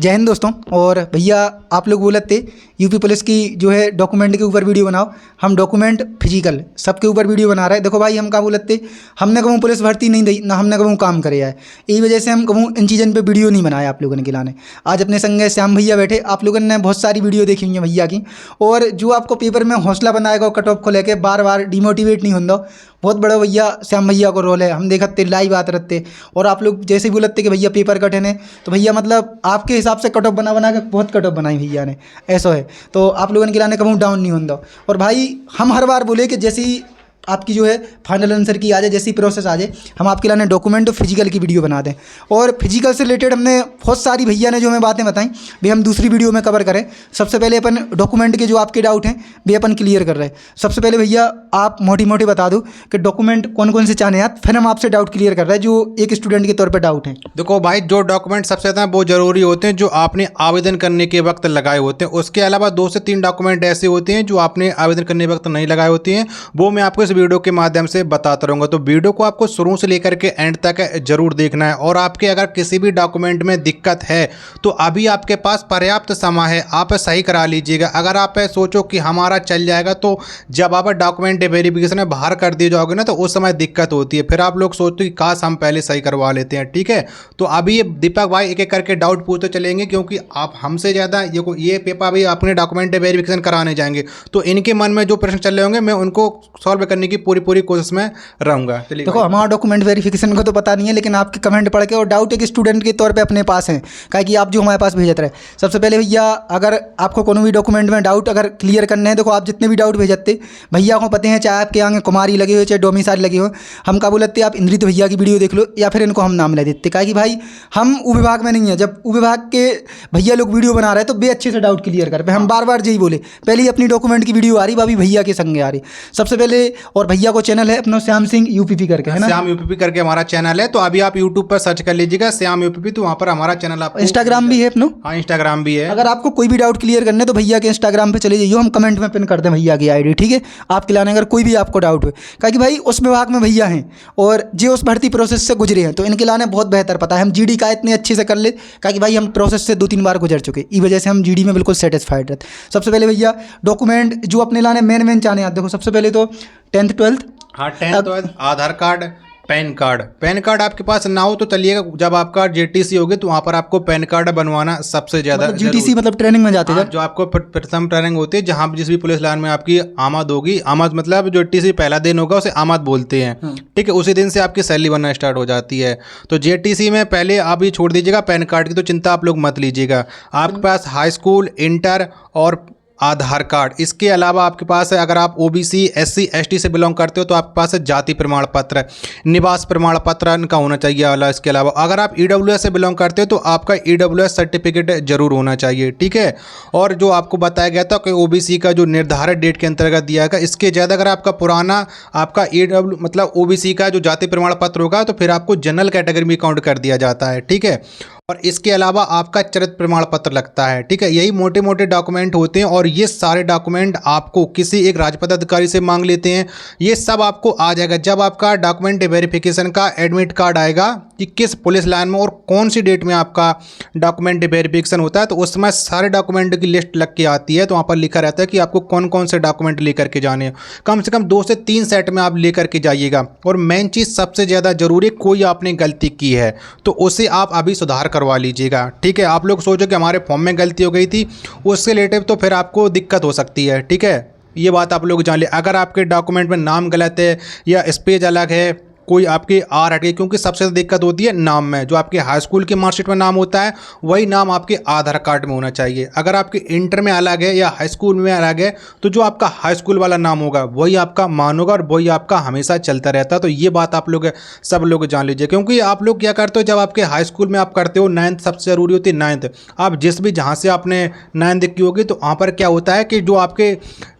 जय हिंद दोस्तों। और भैया आप लोग बोलते थे यूपी पुलिस की जो है डॉक्यूमेंट के ऊपर वीडियो बनाओ, हम डॉक्यूमेंट फिजिकल सबके ऊपर वीडियो बना रहे हैं। देखो भाई हम क्या बोलते, हमने कहूँ पुलिस भर्ती नहीं दी ना, हमने कहूँ काम करे है, यही वजह से हम कहूँ इन चीज़ों पे वीडियो नहीं बनाया आप लोगों ने खिलाने। आज अपने संग श्याम भैया बैठे, आप लोगों ने बहुत सारी वीडियो देखी हुई है भैया की, और जो आपको पेपर में हौसला बनाएगा कट ऑफ को लेकर बार बार डिमोटिवेट नहीं होता, बहुत बड़ा भैया श्याम भैया को रोल है। हम देखते लाइव आते रहते, और आप लोग जैसे ही बोलते कि भैया पेपर कठिन है, तो भैया मतलब आपके हिसाब से कट ऑफ बना बना के बहुत कट ऑफ बनाई भैया ने, ऐसा है। तो आप लोगों ने खिलाने कहूँ डाउन नहीं होता। और भाई हम हर बार बोले कि जैसी आपकी जो है फाइनल आंसर की आ जाए, जैसी प्रोसेस आ जाए, हम आपके लाने डॉक्यूमेंट और फिजिकल की वीडियो बना दें। और फिजिकल से रिलेटेड हमने बहुत सारी भैया ने जो हमें बातें बताई भी हम दूसरी वीडियो में कवर करें। सबसे पहले अपन डॉक्यूमेंट के जो आपके डाउट हैं भी अपन क्लियर कर रहे हैं। सबसे पहले भैया आप मोटी बता दो कि डॉक्यूमेंट कौन कौन से चाहने हैं, फिर हम आपसे डाउट क्लियर कर रहे हैं जो एक स्टूडेंट के तौर पर डाउट है। देखो भाई, जो डॉक्यूमेंट सबसे ज़्यादा वो जरूरी होते हैं जो आपने आवेदन करने के वक्त लगाए होते हैं, उसके अलावा 2 से 3 डॉक्यूमेंट ऐसे होते हैं जो आपने आवेदन करने के वक्त नहीं लगाए होते हैं, वो मैं आपको इस वीडियो के माध्यम से बताता रहूँगा। तो वीडियो को आपको शुरू से लेकर के एंड तक जरूर देखना है। और आपके अगर किसी भी डॉक्यूमेंट में दिक्कत है तो अभी आपके पास पर्याप्त समय है, आप सही करा लीजिएगा। अगर आप सोचो कि हमारा चल जाएगा, तो जब आप डॉक्यूमेंट वेरिफिकेशन में बाहर कर दिए जाओगे ना, तो उस समय दिक्कत होती है, फिर आप लोग सोचते कि काश हम पहले सही करवा लेते हैं। ठीक है, तो अभी ये दीपक भाई एक एक करके डाउट पूछते चलेंगे, क्योंकि आप हमसे ज़्यादा ये पेपर अभी अपने डॉक्यूमेंट वेरिफिकेशन कराने जाएंगे, तो इनके मन में जो प्रश्न चल रहे होंगे मैं उनको सॉल्व करने की पूरी कोशिश में रहूंगा। देखो हमारा डॉक्यूमेंट वेरिफिकेशन को तो पता नहीं है, लेकिन आपके कमेंट पढ़ के और डाउट एक स्टूडेंट के तौर पे अपने पास हैं, क्या कि आप जो हमारे पास भेजते रहे। सबसे पहले भैया अगर आपको कोनो भी डॉक्यूमेंट में डाउट अगर क्लियर करने हैं, देखो आप जितने भी डाउट भेजते भैया को पते हैं, चाहे आपके आगे कुमारी लगे हो चाहे डोमिसाइल लगे हो, हम क्या बोलते आप इंद्रित भैया की वीडियो देख लो या फिर इनको हम नाम ले देते, क्या कि भाई हम उ विभाग में नहीं है। जब उ विभाग के भैया लोग वीडियो बना रहे हैं तो बे अच्छे से डाउट क्लियर कर पे, हम बार बार यही बोले। पहले ही अपनी डॉक्यूमेंट की वीडियो आ रही, भाभी भैया के संगे आ रही सबसे पहले। और भैया को चैनल है अपना श्याम सिंह यूपीपी करके, है ना, श्याम यूपीपी करके हमारा चैनल है। तो अभी आप यूट्यूब पर सर्च कर लीजिएगा श्याम यूपीपी, तो वहाँ पर हमारा चैनल आप। इंस्टाग्राम भी है अपनो। हाँ, इंस्टाग्राम भी है। अगर आपको कोई भी डाउट क्लियर करने तो भैया के इंस्टाग्राम पे चले जाइए, हम कमेंट में पिन कर दें भैया की आईडी। ठीक है, आपके लाने अगर कोई भी आपको डाउट हो, क्योंकि भाई उस विभाग में भैया हैं और जो उस भर्ती प्रोसेस से गुजरे हैं, तो इनके लाने बहुत बेहतर पता है। हम जीडी का इतने अच्छे से कर ले, क्योंकि भाई हम प्रोसेस से 2-3 बार गुजर चुके, इस वजह से हम जीडी में बिल्कुल सेटिस्फाइड रहते। सबसे पहले भैया डॉक्यूमेंट जो अपने लाने मेन चाहने हैं, देखो सबसे पहले तो 10th 12th। हाँ, 10th 12th, आधार कार्ड, पैन कार्ड आपके पास ना हो तो चलिएगा, जब आपका जेटीसी होगी तो वहाँ पर आपको पैन कार्ड बनवाना सबसे ज़्यादा जीटीसी मतलब ट्रेनिंग में जाते हैं, जो आपको प्रथम ट्रेनिंग होती है, जहाँ जिस भी पुलिस लाइन में आपकी आमद होगी, आमद मतलब जो जेटीसी पहला दिन होगा उसे आमद बोलते हैं। ठीक है, उसी दिन से आपकी सैलरी बनना स्टार्ट हो जाती है। तो जेटीसी में पहले आप ये छोड़ दीजिएगा, पैन कार्ड की तो चिंता आप लोग मत लीजिएगा। आपके पास हाई स्कूल, इंटर और आधार कार्ड, इसके अलावा आपके पास है, अगर आप ओबीसी एससी एसटी से बिलोंग करते हो तो आपके पास है जाति प्रमाण पत्र, निवास प्रमाण पत्र इनका होना चाहिए वाला। इसके अलावा अगर आप ईडब्ल्यूएस से बिलोंग करते हो तो आपका ईडब्ल्यूएस सर्टिफिकेट जरूर होना चाहिए। ठीक है, और जो आपको बताया गया था कि ओबीसी का जो निर्धारित डेट के अंतर्गत दिया गया, इसके ज़्यादा अगर आपका पुराना आपका ईडब्ल्यू मतलब ओबीसी का जो जाति प्रमाण पत्र होगा तो फिर आपको जनरल कैटेगरी में काउंट कर दिया जाता है। ठीक है, और इसके अलावा आपका चरित्र प्रमाण पत्र लगता है। ठीक है, यही मोटे मोटे डॉक्यूमेंट होते हैं, और ये सारे डॉक्यूमेंट आपको किसी एक राजपत्र अधिकारी से मांग लेते हैं। ये सब आपको आ जाएगा जब आपका डॉक्यूमेंट वेरिफिकेशन का एडमिट कार्ड आएगा कि किस पुलिस लाइन में और कौन सी डेट में आपका डॉक्यूमेंट वेरिफिकेशन होता है, तो उस समय सारे डॉक्यूमेंट की लिस्ट लग के आती है। तो वहाँ पर लिखा रहता है कि आपको कौन कौन से डॉक्यूमेंट लेकर के जाने हैं। कम से कम 2 से 3 सेट में आप लेकर के जाइएगा। और मेन चीज़ सबसे ज़्यादा जरूरी, कोई आपने गलती की है तो उसे आप अभी सुधार करवा लीजिएगा। ठीक है, आप लोग सोचो कि हमारे फॉर्म में गलती हो गई थी, उससे रिलेटेड तो फिर आपको दिक्कत हो सकती है। ठीक है, ये बात आप लोग जान ले। अगर आपके डॉक्यूमेंट में नाम गलत है या स्पेस अलग है, कोई आपके आर हट गई, क्योंकि सबसे ज़्यादा दिक्कत होती है नाम में। जो आपके हाई स्कूल की मार्कशीट में नाम होता है वही नाम आपके आधार कार्ड में होना चाहिए। अगर आपके इंटर में अलग है या हाई स्कूल में अलग है तो जो आपका हाई स्कूल वाला नाम होगा वही आपका मान होगा और वही आपका हमेशा चलता रहता है। तो ये बात आप लोग सब लोग जान लीजिए, क्योंकि आप लोग क्या करते हो, जब आपके हाई स्कूल में आप करते हो 9th सबसे ज़रूरी होती है 9th। आप जिस भी जहाँ से आपने 9th की होगी तो वहाँ पर क्या होता है कि जो आपके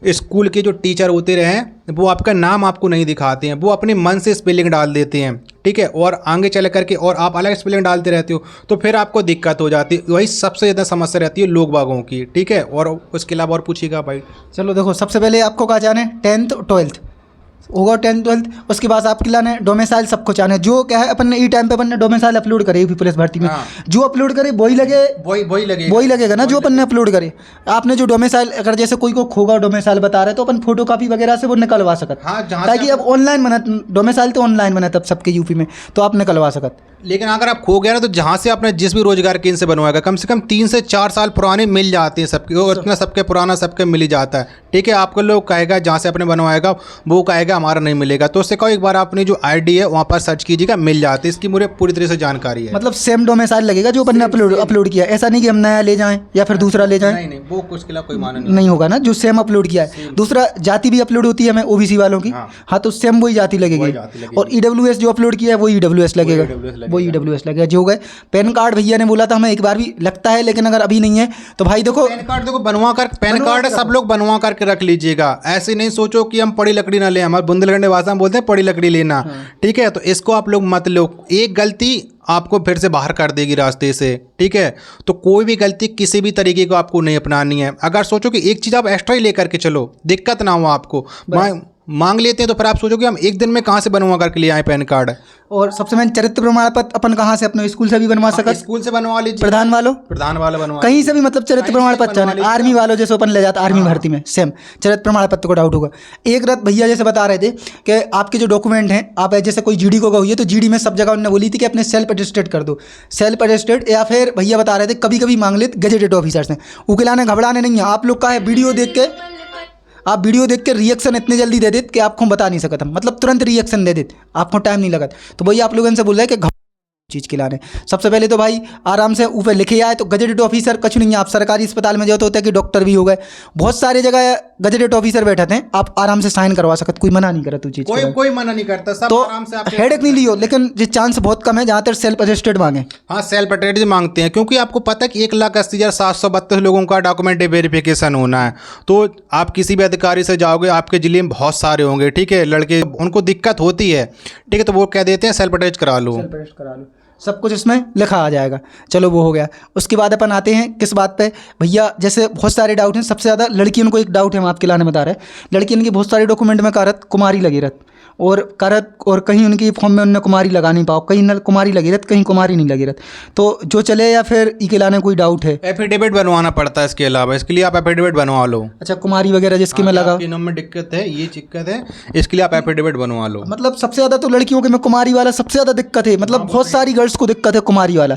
स्कूल के जो टीचर होते रहे वो आपका नाम आपको नहीं दिखाते हैं, वो अपने मन से स्पेलिंग डाल देते हैं। ठीक है, और आगे चल करके और आप अलग स्पेलिंग डालते रहते हो तो फिर आपको दिक्कत हो जाती है। वही सबसे ज़्यादा समस्या रहती है लोग बागों की। ठीक है, और उसके अलावा और पूछिएगा भाई। चलो देखो सबसे पहले आपको कहा जाने 10th 12th होगा 10th 12th, उसके बाद आपके लाने डोमिसाइल सब कुछ आने, जो क्या है अपन ने ई टाइम पे अपन ने डोमिसाइल अपलोड करे यूपी पुलिस भर्ती में। हाँ। जो अपलोड करे वही लगे, वही लगेगा ना जो अपन ने अपलोड करे। आपने जो डोमिसाइल अगर जैसे कोई को खोगा डोमिसाइल बता रहे तो अपन फोटो कॉपी वगैरह से वो निकलवा सकत। हाँ, ताकि अब ऑनलाइन बना डोमिसाइल तो ऑनलाइन बना तब सबके यूपी में, तो आप निकलवा सकत। लेकिन अगर आप खो गया ना तो जहाँ से आपने जिस भी रोजगार केंद्र से बनवाएगा कम से कम 3 से 4 साल पुराने मिल जाते हैं सबके, और इतना सबके पुराना सबके मिल ही जाता है। ठीक है, आपको लोग कहेगा जहाँ से आपने बनवाएगा वो कहेगा हमारा नहीं मिलेगा, तो उससे कहो एक बार अपनी जो आईडी है वहाँ पर सर्च कीजिएगा, मिल जाती है। इसकी मुझे पूरी तरह से जानकारी है। मतलब सेम डोमिसाइल लगेगा जो अपन ने अपलोड किया, ऐसा नहीं कि हम नया ले जाएं या फिर दूसरा ले जाएं। नहीं, वो कुछ के कोई माना नहीं होगा ना, जो सेम अपलोड किया है। दूसरा जाति भी अपलोड होती है हमें ओबीसी वालों की, हाँ तो सेम वही जाति लगेगी। और ईडब्ल्यूएस जो अपलोड किया है वो ईडब्ल्यूएस लगेगा, वो ईडब्ल्यूएस लगेगा। जो गए पैन कार्ड भैया ने बोला था हमें एक बार भी लगता है, लेकिन अगर अभी नहीं है तो भाई देखो पैन कार्ड देखो बनवा कर, पैन कार्ड सब लोग बनवा करके रख लीजिएगा। ऐसे नहीं सोचो कि हम पड़ी लकड़ी ना लें, हमारे बुंदेलखंडी भाषा में बोलते हैं पड़ी लकड़ी लेना। ठीक है, तो इसको आप लोग मत लो, एक गलती आपको फिर से बाहर कर देगी रास्ते से। ठीक है, तो कोई भी गलती किसी भी तरीके को आपको नहीं अपनानी है। अगर सोचो कि एक चीज़ आप एक्स्ट्रा ही लेकर के चलो, दिक्कत ना हो आपको, मांग लेते हैं तो फिर आप सोचो कि हम एक दिन में कहाँ से बनवा करके ले आए पैन कार्ड। और सबसे मेन चरित्र प्रमाण पत्र अपन कहाँ से, अपने स्कूल से भी बनवा सकते, स्कूल से बनवा लीजिए, प्रधान वाला बनवा, कहीं से भी, मतलब चरित्र प्रमाण पत्र, आर्मी वालों जैसे अपन ले जाता आर्मी भर्ती में सेम चरित्र प्रमाण पत्र को डाउट होगा। एक रात भैया जैसे बता रहे थे कि आपके जो डॉक्यूमेंट हैं, आप जैसे कोई जीडी को गई है तो जीडी में सब जगह उन्होंने बोली थी कि अपने सेल्फ अटेस्टेड कर दो, सेल्फ अटेस्टेड, या फिर भैया बता रहे थे कभी कभी मांग लेते गजेटेड ऑफिसर से। उकेलाने घबराने नहीं है, आप लोग का है वीडियो देख के रिएक्शन इतने जल्दी दे देते कि आपको बता नहीं सकता, मतलब तुरंत रिएक्शन दे देते, आपको टाइम नहीं लगा। तो वही आप लोगों से बोल रहे हैं कि चीज़ खिलाने। सबसे पहले तो भाई आराम से ऊपर लिखे आए तो गजेटेड ऑफिसर कुछ नहीं है। आप सरकारी अस्पताल में जाओ तो होता है कि डॉक्टर भी हो गए, बहुत सारी जगह गजेटेड ऑफिसर बैठे थे, आप आराम से साइन करवा सकते, कोई मना नहीं करा तू चीज़, कोई मना नहीं करता, सब तो आराम से आप हेडेक नहीं लियो। लेकिन ये चांस बहुत कम है जहाँ तक सेल्फ अटेस्टेड मांगे। हाँ, सेल्फ अटेस्टेड मांगते हैं, क्योंकि आपको पता है कि 1,80,732 लोगों का डॉक्यूमेंट वेरिफिकेशन होना है। तो आप किसी भी अधिकारी से जाओगे, आपके जिले में बहुत सारे होंगे, ठीक है, लड़के, उनको दिक्कत होती है, ठीक है, तो वो कह देते हैं सेल्फ अटेस्ट करा लो, सब कुछ इसमें लिखा आ जाएगा। चलो वो हो गया। उसके बाद अपन आते हैं किस बात पे भैया, जैसे बहुत सारे डाउट हैं। सबसे ज़्यादा लड़कियों को एक डाउट है, हम आपके लाने बता रहे हैं, लड़कियों की बहुत सारे डॉक्यूमेंट में कारत कुमारी लगी रहत, और कहीं उनकी फॉर्म में उनने कुमारी लगा नहीं पाओ, कहीं न कुमारी लगी रहत, कहीं कुमारी नहीं लगी रहत, तो जो चले या फिर ई के लाने कोई डाउट है, एफिडेविट बनवाना पड़ता है इसके अलावा, इसके लिए आप एफिडेविट बनवा लो। अच्छा, कुमारी वगैरह जिसकी में लगा, नाम में दिक्कत है, ये दिक्कत है, इसके लिए आप एफिडेविट बनवा लो। मतलब सबसे ज़्यादा तो लड़कियों के में कुमारी वाला सबसे ज़्यादा दिक्कत है, मतलब बहुत सारी गर्ल्स को दिक्कत है कुमारी वाला।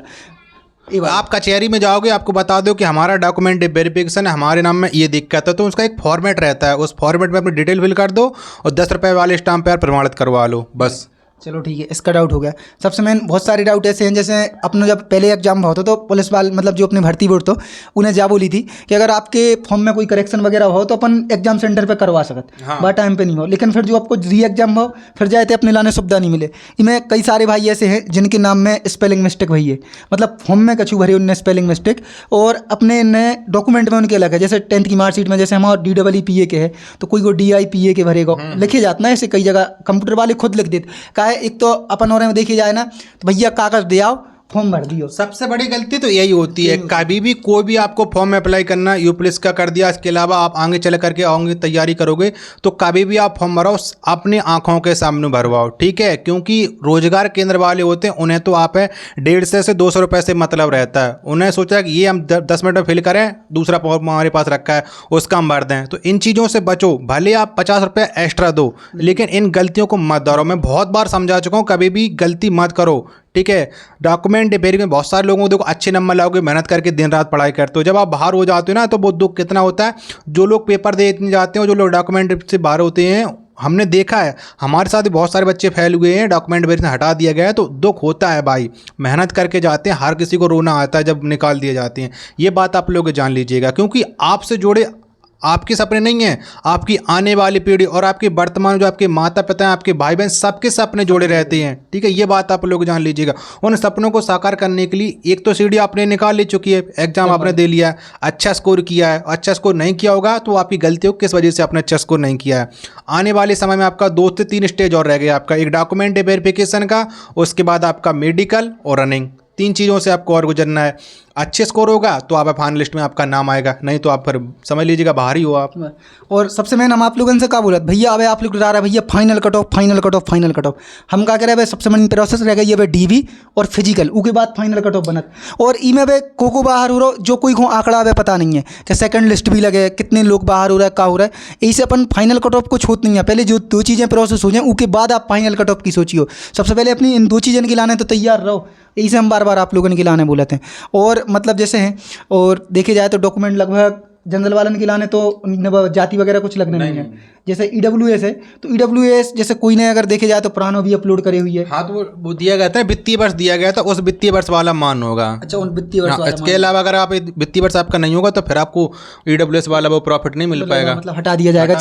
आप कचहरी में जाओगे, आपको बता दो कि हमारा डॉक्यूमेंट वेरिफिकेशन है, हमारे नाम में ये दिक्कत है, तो उसका एक फॉर्मेट रहता है, उस फॉर्मेट में अपनी डिटेल फिल कर दो और 10 रुपये वाले स्टाम्प पर प्रमाणित करवा लो, बस। चलो ठीक है, इसका डाउट हो गया। सबसे मेन बहुत सारे डाउट ऐसे हैं, जैसे अपने जब पहले एग्जाम होता तो पुलिस वाले, मतलब जो अपने भर्ती बोर्ड तो उन्हें जा बोली थी कि अगर आपके फॉर्म में कोई करेक्शन वगैरह हो तो अपन एग्जाम सेंटर पे करवा सकते, हाँ। बात टाइम पे नहीं हो, लेकिन फिर जो आपको री एग्जाम हो फिर जाए थे अपने लाने सुविधा नहीं मिले। इनमें कई सारे भाई ऐसे हैं जिनके नाम में स्पेलिंग मिस्टेक हुई है, मतलब फॉर्म में कछु भरी उनने स्पेलिंग मिस्टेक, और अपने नए डॉक्यूमेंट में उनके अलग है। जैसे 10th की मार्कशीट में जैसे हमारा DEEPA के है तो कोई को DIPA के भरेगा, लिखे जाता है ऐसे कई जगह, कंप्यूटर वाले खुद लिख देते। का है, एक तो अपन और में देखी जाए ना तो भैया कागज दे आओ, फॉर्म भर दियो। सबसे बड़ी गलती तो यही होती है, कभी भी कोई भी आपको फॉर्म में अप्लाई करना, यू पुलिस का कर दिया, इसके अलावा आप आगे चल करके आओगे तैयारी करोगे तो कभी भी आप फॉर्म भराओ अपनी आंखों के सामने भरवाओ, ठीक है, क्योंकि रोजगार केंद्र वाले होते हैं, उन्हें तो आप 150 से 200 रुपये से मतलब रहता है। उन्हें सोचा कि ये हम 10 मिनट में फिल करें, दूसरा फॉर्म हमारे पास रखा है उसका हम भर दें, तो इन चीज़ों से बचो। भले आप 50 रुपये एक्स्ट्रा दो, लेकिन इन गलतियों को मत दोहराओ। मैं बहुत बार समझा चुका हूँ, कभी भी गलती मत करो, ठीक है। डॉक्यूमेंट वेरी में बहुत सारे लोगों को देखो अच्छे नंबर लाओगे, मेहनत करके दिन रात पढ़ाई करते हो, जब आप बाहर हो जाते हो ना तो वो दुख कितना होता है। जो लोग पेपर दे जाते हैं, जो लोग डॉक्यूमेंट से बाहर होते हैं, हमने देखा है, हमारे साथ भी बहुत सारे बच्चे फैल हुए हैं, डॉक्यूमेंट वेरी से हटा दिया गया है, तो दुख होता है भाई। मेहनत करके जाते हैं, हर किसी को रोना आता है जब निकाल दिए जाते हैं। ये बात आप लोग जान लीजिएगा, क्योंकि आपसे जुड़े आपके सपने नहीं हैं, आपकी आने वाली पीढ़ी और आपके वर्तमान जो आपके माता पिता हैं, आपके भाई बहन, सबके सपने जोड़े रहते हैं, ठीक है। ये बात आप लोग जान लीजिएगा। उन सपनों को साकार करने के लिए एक तो सीढ़ी आपने निकाल ली चुकी है, एग्जाम आपने दे लिया है, अच्छा स्कोर किया है, अच्छा स्कोर नहीं किया होगा तो आपकी गलती हो, किस वजह से आपने अच्छा स्कोर नहीं किया है। आने वाले समय में आपका 2 से 3 स्टेज और रह गया, आपका एक डॉक्यूमेंट वेरिफिकेशन का, उसके बाद आपका मेडिकल और रनिंग, 3 चीज़ों से आपको और गुजरना है। अच्छे स्कोर होगा तो आप फाइनल लिस्ट में आपका नाम आएगा, नहीं तो आप फिर समझ लीजिएगा बाहर ही हो आप। और सबसे मेन हम आप लोगों से क्या बोला भैया, अब आप लोग बता रहे हैं भैया final cut off, final cut off, final cut off. हम क्या करें भाई, सबसे मेन प्रोसेस रह गई है भाई डीवी और फिजिकल, उसके बाद फाइनल कट ऑफ बनत। और ई में भाई को बाहर हो रहा जो कोई को आंकड़ा भाई पता नहीं है कि सेकंड लिस्ट भी लगे, कितने लोग बाहर हो रहा है, क्या हो रहा है। इससे अपन फाइनल कट ऑफ को छूट नहीं है, पहले जो 2 चीज़ें प्रोसेस हो जाए उसके बाद आप फाइनल कट ऑफ की सोचियो। सबसे पहले अपनी इन 2 चीज़ों के लाने तो तैयार रहो, इसे हम बार बार आप लोगों ने खिलाने बोले थे। और मतलब जैसे हैं, और देखे जाए तो डॉक्यूमेंट लगभग जनरल वालन के लाने तो जाति वगैरह कुछ लगने नहीं है। जैसे EWS है तो EWS जैसे कोई ने अगर देखे जाए तो पुरानो भी अपलोड करे हुई है। हाँ, तो वो दिया गया था, वित्तीय वर्ष दिया गया था, उस वित्तीय वर्ष वाला मान होगा। अच्छा, उन वित्तीय वर्ष वाला इसके अलावा अगर आप वित्तीय वर्ष आपका नहीं होगा तो फिर आपको EWS वाला वो प्रॉफिट नहीं मिल पाएगा, मतलब हटा दिया जाएगा,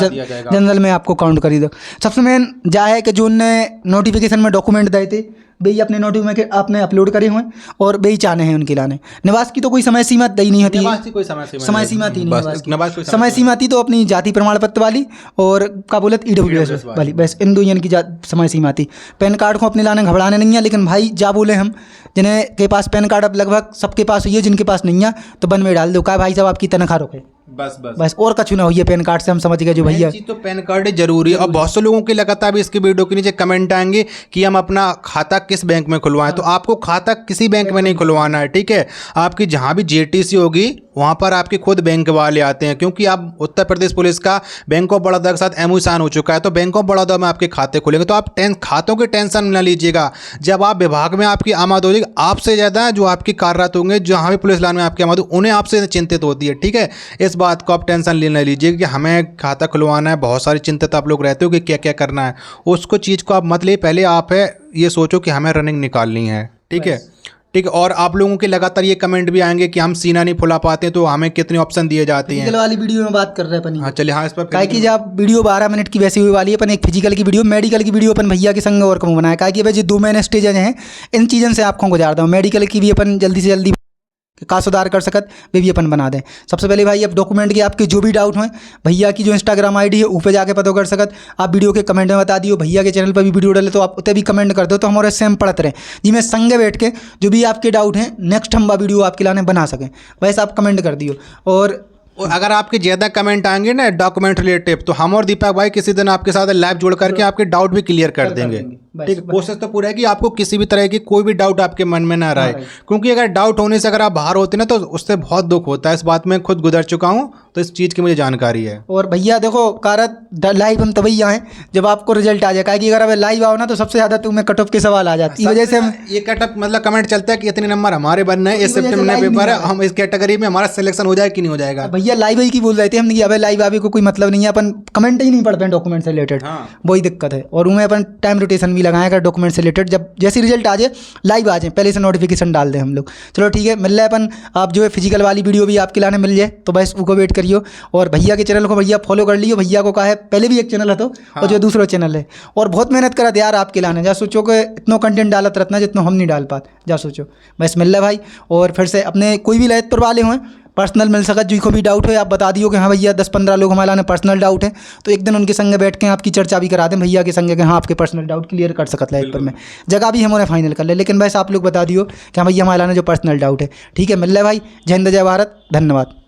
जनरल में आपको काउंट करी दो। सबसे मेन जा है कि जो उनने नोटिफिकेशन में डॉक्यूमेंट दिए थे भाई अपने नोटिफिकेशन में आपने अपलोड करे हुए और भाई चाहने हैं उनके लाने। निवास की तो कोई समय सीमा तय नहीं होती है, कोई समय सीमा थी नहीं, समय सीमा थी तो अपनी जाति प्रमाण पत्र वाली और क्या बोले EWS वाली, बस इन 2 की समय सीमा थी। पैन कार्ड को अपने लाने घबराने नहीं है, लेकिन भाई जा बोले हम जिन्हें के पास पैन कार्ड अब लगभग सबके पास हुई है, जिनके पास नहीं है तो बन में डाल दो, क्या भाई साहब आपकी तनख्वाह रोके, बस और कछु ना हो। ये पैन कार्ड से हम समझ गए जो भैया तो पैन कार्ड जरूरी है। और बहुत से लोगों की लगातार भी इसके वीडियो के नीचे कमेंट आएंगे कि हम अपना खाता किस बैंक में खुलवाएं, तो आपको खाता किसी बैंक में नहीं खुलवाना है, ठीक है। आपकी जहां भी JTC होगी वहां पर आपके खुद बैंक वाले आते हैं, क्योंकि आप उत्तर प्रदेश पुलिस का बैंक ऑफ बड़ौदा के साथ MOU साइन हो चुका है, तो बैंक ऑफ बड़ौदा में आपके खाते खुलेंगे। तो आप खातों की टेंशन न लीजिएगा। जब आप विभाग में आपकी आमद हो जाएगी, आपसे ज़्यादा जो आपकी कार्यरत होंगे जहाँ भी पुलिस लाइन में आपकी आमद हो, उन्हें आपसे चिंतित होती है, ठीक है। इस बात को आप टेंशन ले लीजिए कि हमें खाता खुलवाना है। बहुत सारी चिंतित आप लोग रहते हो कि क्या क्या करना है, उसको चीज़ को आप मत ले, पहले आप है ये सोचो कि हमें रनिंग निकालनी है, ठीक है, ठीक है। और आप लोगों के लगातार ये कमेंट भी आएंगे कि हम सीना नहीं फुला पाते, तो हमें कितने ऑप्शन दिए जाते हैं। फिजिकल वाली वीडियो में बात कर रहे हैं अपन। हाँ चलिए, हाँ इस पर क्या कि जब वीडियो 12 मिनट की वैसी हुई वाली है, अपन एक फिजिकल की वीडियो, मेडिकल की वीडियो अपन भैया के संग और कम बनाया। क्या कि भाई जो 2 मेन स्टेजेज हैं इन चीज़ों से आपको गुजारता हूँ। मेडिकल की भी अपन जल्दी से जल्दी का सुधार कर सकत वे भी अपन बना दें। सबसे पहले भाई अब डॉक्यूमेंट के आपके जो भी डाउट हैं भैया की जो इंस्टाग्राम ID है ऊपर जाके पता कर सकत। आप वीडियो के कमेंट में बता दियो, भैया के चैनल पर भी वीडियो डाले तो आप उतने भी कमेंट कर दो, तो हमारे सेम पढ़ते रहें जी। मैं संगे बैठ के जो भी आपके डाउट हैं नेक्स्ट हम वीडियो आपके लाने बना सकें, वैसे आप कमेंट कर दियो। और अगर आपके ज़्यादा कमेंट आएंगे ना डॉक्यूमेंट रिलेटिव, तो हम और दीपक भाई किसी दिन आपके साथ लाइव जोड़ करके आपके डाउट भी क्लियर कर देंगे, ठीक है। कोशिश तो पूरा है कि आपको किसी भी तरह की कोई भी डाउट आपके मन में ना रहे, क्योंकि अगर डाउट होने से अगर आप बाहर होते ना तो उससे बहुत दुख होता है। इस बात में खुद गुजर चुका हूँ, तो इस चीज़ की मुझे जानकारी है। और भैया देखो कारत लाइव हम तभी आए जब आपको रिजल्ट आ जाए, कि अगर लाइव आओ ना तो सबसे ज़्यादा तुम्हें कट ऑफ के सवाल आ जाती है। वजह से हम ये कट ऑफ मतलब कमेंट चलता है कि इतने नंबर हमारे बनने हैं, इस सिस्टम में पेपर है, हम इस कैटेगरी में हमारा सिलेक्शन हो जाए कि नहीं हो जाएगा। भैया लाइव ही की बोल रहे थे हमने कि अबे लाइव आवे को कोई मतलब नहीं है, अपन कमेंट ही नहीं पढ़ते हैं डॉक्यूमेंट से रिलेटेड, वही दिक्कत है। और उनमें अपन टाइम रोटेशन भी लगाएगा डॉक्यूमेंट से रिलेटेड, जब जैसे रिजल्ट आ जाए लाइव आ जाए पहले से नोटिफिकेशन डाल दें हम लोग। चलो ठीक है, मिल रहा है अपन। आप जो है फिजिकल वाली वीडियो भी आपके लाने मिल जाए तो बस उसको वेट करियो। और भैया के चैनल को भैया फॉलो कर लियो। भैया को कहा है पहले भी एक चैनल है तो और जो दूसरा चैनल है, और बहुत मेहनत करा यार आपके लाने। जा सोचो कि इतना कंटेंट डालत रहना जितना हम नहीं डाल पाते, जा सोचो बस मिल रहा है भाई। और फिर से अपने कोई भी लहत पर वाले हों पर्सनल मिल सकत, जिनको भी डाउट है आप बता दियो कि हाँ भैया 10-15 लोग हमारे लाने पर्सनल डाउट है, तो एक दिन उनके संग बैठ के आपकी चर्चा भी करा दें भैया के संग कि हाँ आपके पर्सनल डाउट क्लियर कर सकत लाइव पर में। जगह भी हमारे फाइनल कर ले, लेकिन बस आप लोग बता दियो कि हाँ भैया हमारे लाने जो पर्सनल डाउट है। ठीक है, मिल रहा है भाई। जय हिंद, जय भारत, धन्यवाद।